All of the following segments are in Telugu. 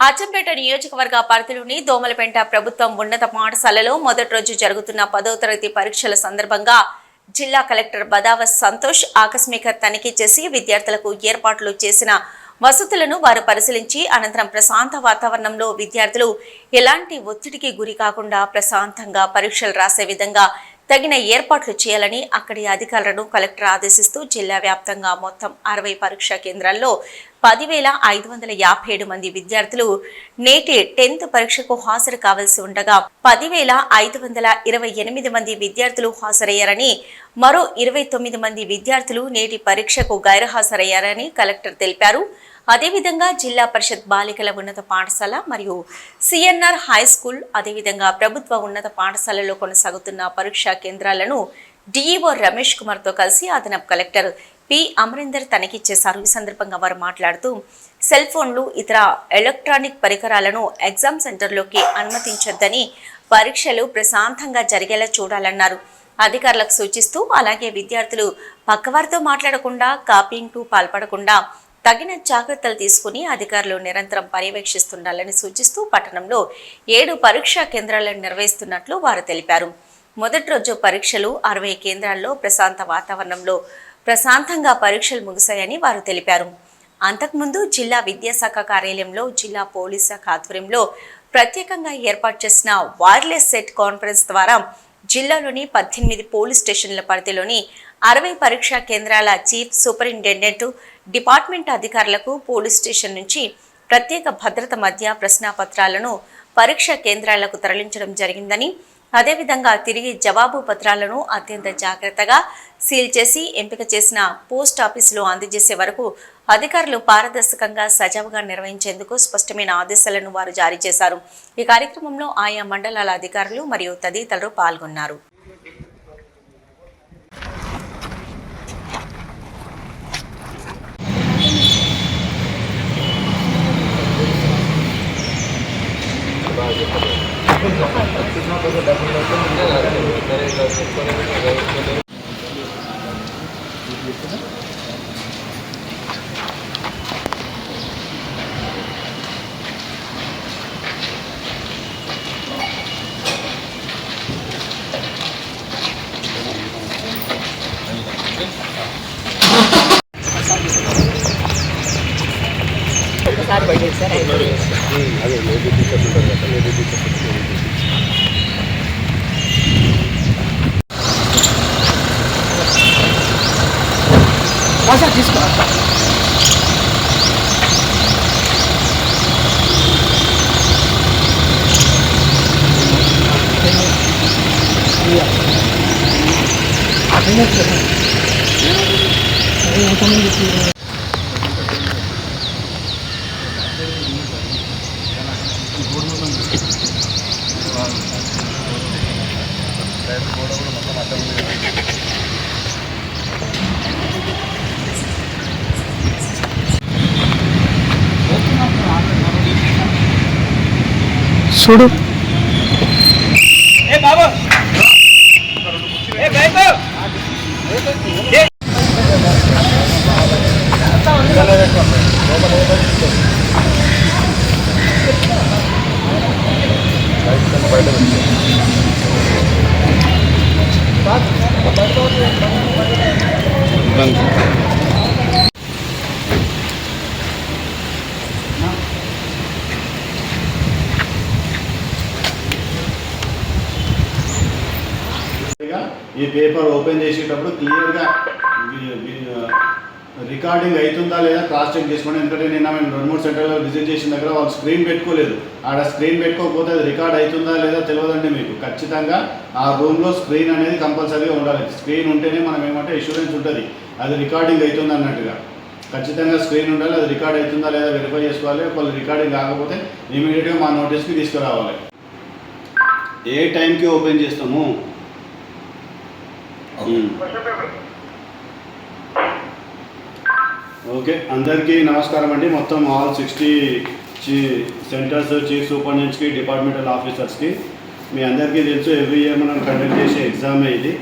అచ్చంపేట నియోజకవర్గ పరిధిలోని దోమలపెంట ప్రభుత్వం ఉన్నత పాఠశాలలో మొదటి రోజు జరుగుతున్న 10వ తరగతి పరీక్షల సందర్భంగా జిల్లా కలెక్టర్ బదావత్ సంతోష్ ఆకస్మిక తనిఖీ చేసి విద్యార్థులకు ఏర్పాట్లు చేసిన వసతులను వారు పరిశీలించి అనంతరం ప్రశాంత వాతావరణంలో విద్యార్థులు ఎలాంటి ఒత్తిడికి గురి కాకుండా ప్రశాంతంగా పరీక్షలు రాసే విధంగా తగిన ఏర్పాట్లు చేయాలని అక్కడి అధికారులను కలెక్టర్ ఆదేశిస్తూ జిల్లా వ్యాప్తంగా మొత్తం 60 పరీక్షా కేంద్రాల్లో 10,557 మంది విద్యార్థులు నేటి 10th పరీక్షకు హాజరు కావాల్సి ఉండగా 10,528 మంది విద్యార్థులు హాజరయ్యారని మరో 29 మంది విద్యార్థులు నేటి పరీక్షకు గైర్హాజరయ్యారని కలెక్టర్ తెలిపారు. అదేవిధంగా జిల్లా పరిషత్ బాలికల ఉన్నత పాఠశాల మరియు సిఎన్ఆర్ హై స్కూల్ అదేవిధంగా ప్రభుత్వ ఉన్నత పాఠశాలలో కొనసాగుతున్న పరీక్షా కేంద్రాలను డిఈఓ రమేష్ కుమార్ తో కలిసి అదనపు కలెక్టర్ పి అమరీందర్ తనిఖీ చేశారు. ఈ సందర్భంగా వారు మాట్లాడుతూ సెల్ ఫోన్లు ఇతర ఎలక్ట్రానిక్ పరికరాలను ఎగ్జామ్ సెంటర్లోకి అనుమతించొద్దని పరీక్షలు ప్రశాంతంగా జరిగేలా చూడాలన్నారు. అధికారులకు సూచిస్తూ అలాగే విద్యార్థులు పక్కవారితో మాట్లాడకుండా కాపీయింగ్కు పాల్పడకుండా తగిన జాగ్రత్తలు తీసుకుని అధికారులు నిరంతరం పర్యవేక్షిస్తుండాలని సూచిస్తూ పట్టణంలో 7 పరీక్షా కేంద్రాలను నిర్వహిస్తున్నట్లు వారు తెలిపారు. మొదటి రోజు పరీక్షలు 60 కేంద్రాల్లో ప్రశాంత వాతావరణంలో ప్రశాంతంగా పరీక్షలు ముగిశాయని వారు తెలిపారు. అంతకుముందు జిల్లా విద్యాశాఖ కార్యాలయంలో జిల్లా పోలీస్ శాఖ ఆధ్వర్యంలో ప్రత్యేకంగా ఏర్పాటు చేసిన వైర్లెస్ సెట్ కాన్ఫరెన్స్ ద్వారా జిల్లాలోని 18 పోలీస్ స్టేషన్ల పరిధిలోని 60 పరీక్షా కేంద్రాల చీఫ్ సూపరింటెండెంట్ డిపార్ట్మెంట్ అధికారులకు పోలీస్ స్టేషన్ నుంచి ప్రత్యేక భద్రత మధ్య ప్రశ్నాపత్రాలను పరీక్షా కేంద్రాలకు తరలించడం జరిగిందని, అదేవిధంగా తిరిగి జవాబు పత్రాలను అత్యంత జాగ్రత్తగా సీల్ చేసి ఎంపిక చేసిన పోస్ట్ ఆఫీసులో అందజేసే వరకు అధికారులు పారదర్శకంగా సజావుగా నిర్వహించేందుకు స్పష్టమైన ఆదేశాలను వారు జారీ చేశారు. ఈ కార్యక్రమంలో ఆయా మండలాల అధికారులు మరియు తదితరులు పాల్గొన్నారు. చూడు ఏ బాబు ఏ బాబు ఈ పేపర్ ఓపెన్ చేసేటప్పుడు క్లియర్గా రికార్డింగ్ అవుతుందా లేదా క్రాస్ చెక్ చేసుకోండి. ఎందుకంటే నేను 2-3 సెంటర్లో విజిట్ చేసిన దగ్గర వాళ్ళు స్క్రీన్ పెట్టుకోలేదు. ఆడ స్క్రీన్ పెట్టుకోకపోతే అది రికార్డ్ అవుతుందా లేదా తెలియదండి. మీకు ఖచ్చితంగా ఆ రూమ్లో స్క్రీన్ అనేది కంపల్సరీగా ఉండాలి. స్క్రీన్ ఉంటేనే మనం ఏమంటే ఇన్సూరెన్స్ ఉంటుంది, అది రికార్డింగ్ అవుతుంది అన్నట్టుగా. ఖచ్చితంగా స్క్రీన్ ఉండాలి, అది రికార్డ్ అవుతుందా లేదా వెరిఫై చేసుకోవాలి. వాళ్ళు రికార్డింగ్ కాకపోతే ఇమీడియట్గా మా నోటీస్కి తీసుకురావాలి. ఏ టైంకి ఓపెన్ చేస్తాము? ఓకే, అందరికీ నమస్కారం అండి. మొత్తం ఆల్ 60 సెంటర్స్ చీఫ్ సూపరింటెండెంట్స్కి డిపార్ట్మెంటల్ ఆఫీసర్స్కి మీ అందరికీ తెలుసు ఎవ్రీ ఇయర్ మనం కండక్ట్ చేసే ఎగ్జామే ఇది.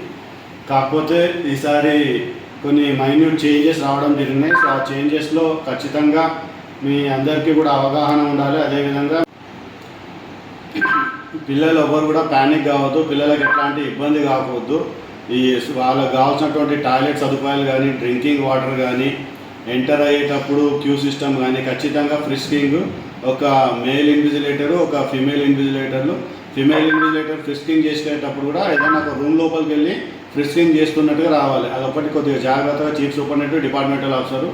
కాకపోతే ఈసారి కొన్ని మైన్యూట్ చేంజెస్ రావడం జరిగినాయి. సో ఆ చేంజెస్లో ఖచ్చితంగా మీ అందరికీ కూడా అవగాహన ఉండాలి. అదేవిధంగా పిల్లలు ఎవరు కూడా ప్యానిక్ కావద్దు, పిల్లలకి ఎట్లాంటి ఇబ్బంది కావద్దు. ఈ వాళ్ళకి కావాల్సినటువంటి టాయిలెట్ సదుపాయాలు కానీ, డ్రింకింగ్ వాటర్ కానీ, ఎంటర్ అయ్యేటప్పుడు క్యూ సిస్టమ్ కానీ ఖచ్చితంగా ఫ్రిస్కింగ్, ఒక మేల్ ఇన్విజిలేటరు, ఒక ఫిమేల్ ఇన్విజిలేటర్లు. ఫిమేల్ ఇన్విజిలేటర్ ఫ్రిస్కింగ్ చేసేటప్పుడు కూడా ఏదైనా ఒక రూమ్ లోపలికి వెళ్ళి ఫ్రిస్కింగ్ చేస్తున్నట్టుగా రావాలి. అదొకటి కొద్దిగా జాగ్రత్తగా chief superintendent, departmental officer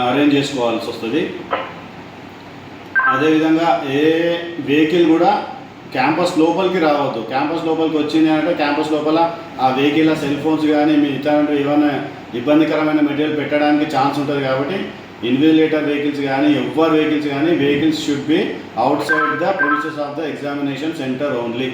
arrange చేసుకోవాల్సి వస్తుంది. అదేవిధంగా ఏ వెహికల్ కూడా క్యాంపస్ లోపలికి రావద్దు. క్యాంపస్ లోపలికి వచ్చింది అంటే క్యాంపస్ లోపల ఆ వెహికల్ సెల్ ఫోన్స్ కానీ మీ ఇతర ఏమైనా ఇబ్బందికరమైన మెటీరియల్ పెట్టడానికి ఛాన్స్ ఉంటుంది. కాబట్టి ఇన్విజిలేటర్ వెహికల్స్ కానీ vehicles should be out side the premises of the examination centre only.